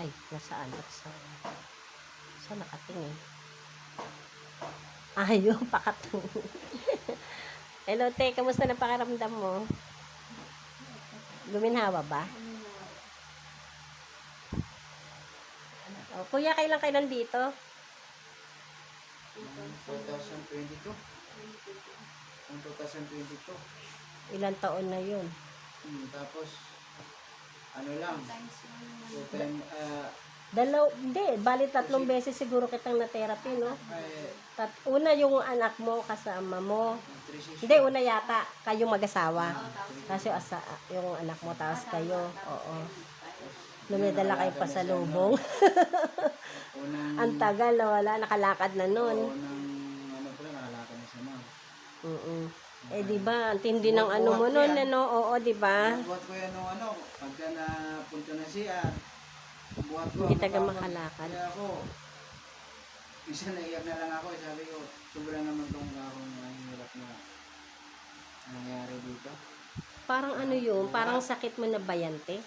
Ay, nasaan? Saan nakatingin? Ayaw, pakatingin. Hello, te. Kamusta na pakiramdam mo? Guminhawa ba? O, kuya, kailan kayo nandito? 2022. Ang 2022. Ilang taon na yun? Tapos, ano lang, two time, Hindi, bali 3 beses siguro kitang na-therapy, no? Una yung anak mo kasama mo. Hindi, una yata, kayong mag-asawa. Kasi yung anak mo, tapos kayo, oo. Lumidala kayo pa sa lubong. Ang tagal na wala, nakalakad na nun. ano pala, nakalakad na siya na. Eh, di ba, ang tindi ng ano mo nun, ano? Oo, di ba? Buhat ko yan nung pagka napunta na siya, buhat ko. Hindi taga makalakad. Kaya ako, isa naiyak na lang ako, sabi ko, sobrang naman itong akong hirap na nangyari dito. Parang ano yun, parang sakit mo na bayante.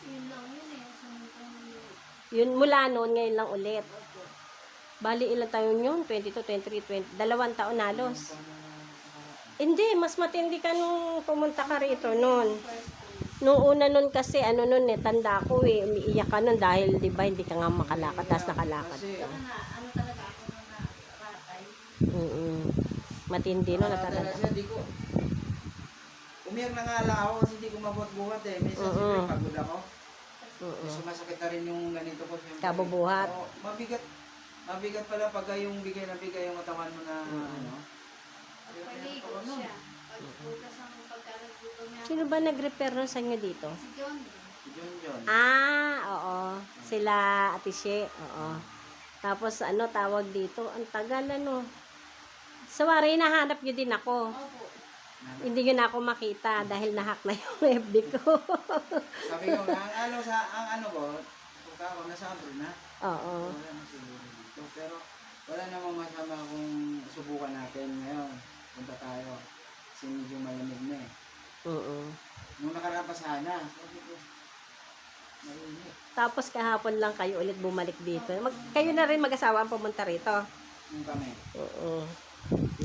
Yun lang yun eh. Yun, mula noon, ngayon lang ulit. Bali, ilang taon yun? 22, 23, 20, 2 taon halos. Hindi, mas matindi ka nung pumunta ka rito noon. Nung una noon kasi, ano noon tanda ko umiiyak ka noon dahil, di ba, hindi ka nga makalakad, tapos nakalakad ka. Ano talaga ako na nakatay. Matindi no, na talaga. Di ko, umiyak na nga lang ako kasi hindi ko mabuhat-buhat eh. Minsan siyempre pagod ako. Sumasakit na rin yung ganito ko. Kabubuhat. Mabigat pala pag yung bigay na bigay yung katawan mo na ano. Paligo siya. Pagbukas ang pagkakaguto niya. Sino ba nag-repair nun sa inyo dito? Si John. Si John. Oo. Sila Ate She, oo. Tapos ano tawag dito? Ang tagal ano. Sawari, nahanap nyo din ako. Opo. Hindi nyo na ako makita dahil nahack na yung FB ko. Sabi ko, ang ano ko, punta ako, nasa abroad na. Oo. Wala na siguro dito. Pero wala namang masama kung subukan natin ngayon. Punta tayo. Kasi medyo malamig na eh. Nung nakaraan pa sana, sabi ko, malamig. Tapos kahapon lang kayo ulit bumalik dito. Kayo na rin mag-asawa ang pumunta rito. Yung kami. Oo.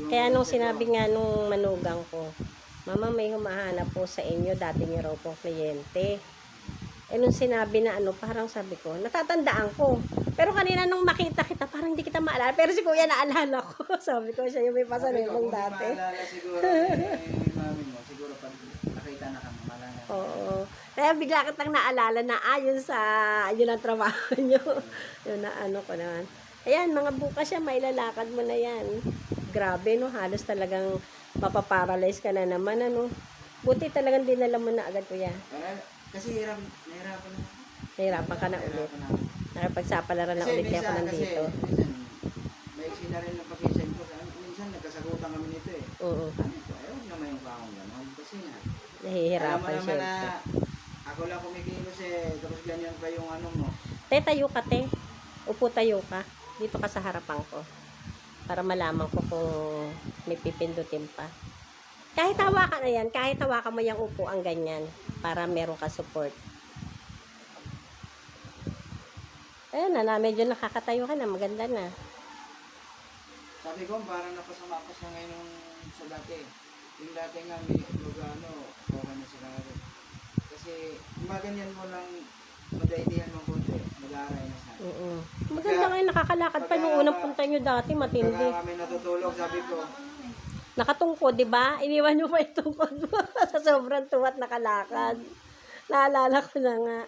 Kaya nung sinabi nga nung manugang ko, Mama, may humahanap po sa inyo, dati niyo raw pong kliyente. Eh nung sinabi na ano, parang sabi ko, natatandaan ko. Pero kanina nung makita kita, parang hindi kita maalala. Pero si Kuya naalala ko. Sabi ko, siya yung may pasalubong dati. Kung maalala siguro ni mami mo, siguro pag nakita na kami, maalala. Oo. Kaya bigla kitang naalala na yun ang trabaho nyo. Yun na ano ko naman. Ayan, mga bukas siya, mailalakad mo na yan. Grabe, no? Halos talagang mapaparalyze ka na naman, ano? Buti talagang dinala mo na agad, Kuya. Kasi nahirapan na. Nahirapan ka na ulit. Nakipagsapalaran na ulit kaya ako nandito. Minsan, maiksi na rin ang pasensya ko. Minsan, nagkasagutan kami nito eh. Oo. Ayaw naman yung kaong gano'n. Kasi nga, Nahihirapan alam mo siya. naman na ako lang kumikilos eh. Tapos ganyan pa yung ano mo. Te, tayo ka, te. Upo tayo ka. Dito ka sa harapan ko. Para malaman ko kung may pipindutin pa. Kahit hawakan na yan, kahit hawakan mo yung upo ang ganyan. Para meron ka support. Ayan na, medyo nakakatayo ka na. Maganda na. Sabi ko, parang napasama ko siya ngayon sa dati. Yung dati nga, may okay na sila rin. Kasi, maganyan mo lang, madaidihan mo konti, mag-aaray na siya. Maganda nga yung nakakalakad pa nung unang punta nyo dati, matindi. Pagka kami natutulog, sabi ko, Nakatungkod, di ba? Iniwan nyo pa yung tungkod mo sa sobrang tuwat nakalakad. Naalala ko na nga.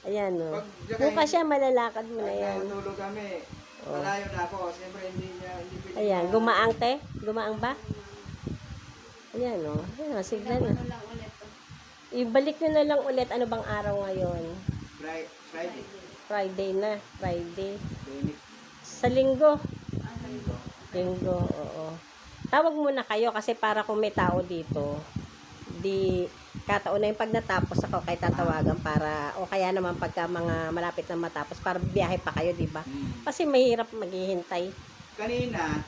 Ayan, no. Bukas siya, malalakad mo na yan. natutulog kami, malayo na ako. Siyempre, hindi pwede. Ayan, gumaang, te? Gumaang ba? Ayan, no. Ayan, sige na. Ano lang ulit to. Ibalik nyo na lang ulit. Ano bang araw ngayon? Friday. Friday na. Friday. Clinic. Sa linggo. Ano Linggo, oo. Tawag muna kayo kasi para kung may tao dito, di kataon na yung pag natapos ako kay tatawagan para, o kaya naman pagka mga malapit na matapos, para biyahe pa kayo, di ba? Kasi mahirap maghihintay. Kanina,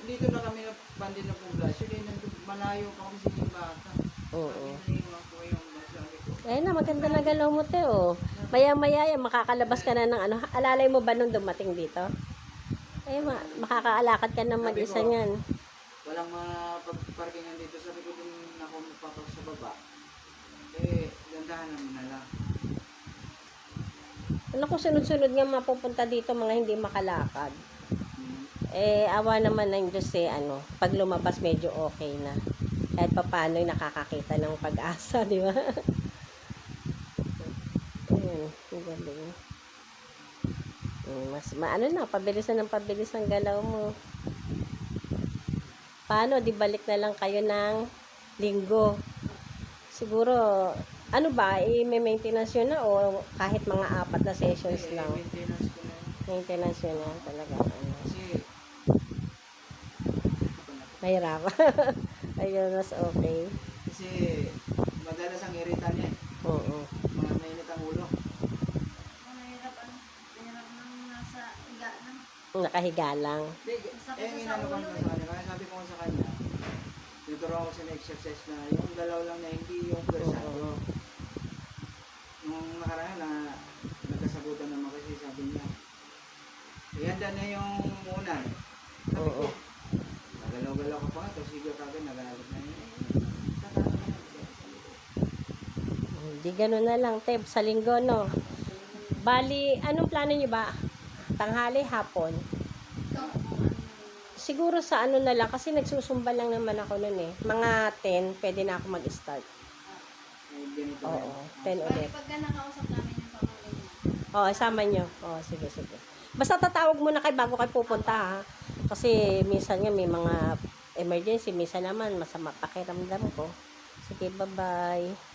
dito na kami napandi na poblasyon. Malayo pa kami sa yung bata. Oo. Naiwan ko yung masabi ko. Ayun na, maganda na galaw mo, te, oh. Maya-maya yan, makakalabas ka na ng ano. Alalay mo ba nung dumating dito? Eh, makakaalakad ka na mag-isa niyan. Walang parkingan dito. Sabi ko dun ako magpapag sa baba. Eh, gandahan naman na lang. Ano kung sunod-sunod nga mapupunta dito, mga hindi makalakad. Hmm. Eh, awa naman ng Diyos eh, ano, pag lumabas medyo okay na. Kahit papaano nakakakita ng pag-asa, di ba? Ayun, ang galing. Mas maano na, pabilis na ng pabilis ang galaw mo. Paano, di balik na lang kayo ng linggo. Siguro, ano ba, may maintenance yun na o kahit mga 4 na sessions Eh, lang. maintenance ko na yun. Maintenance yun na talaga. Ano. Kasi, Mahirap. Ayun, mas okay. kasi madalas ang irita niya eh. Oo. Mga mainit ang ulo. Mahirap nang nasa iga na. Nakahiga lang. Sakit Eh, sa inano ko ulo na sa kanya. Kaya sabi ko sa kanya, tuturuan ko siya na exercise na yung galaw lang na hindi yung persado. Oo. Nung nakaraan na nagkasagutan naman kasi sabi niya, ihanda na yung unan. Sabi ko, Oo. nagalaw-galaw ka pa nga, tapos sige kagad, nagalit na yun. Di ganun na lang, Teb, sa linggo, no? Bali, anong plano nyo ba? Tanghali, hapon? Ikaw kung ano yung Siguro sa ano na lang, kasi nagsusumba lang naman ako nun eh. Mga 10, pwede na ako mag-start. Eh, ganito Oo, rin. 10 ulit. pagka nakausap namin yung pamangkin niya. Oo, isama nyo. Oo, sige, sige. Basta tatawag muna kayo bago kayo pupunta, ha? Kasi minsan nga may mga emergency, minsan naman masama pakiramdam ko. Sige, bye-bye.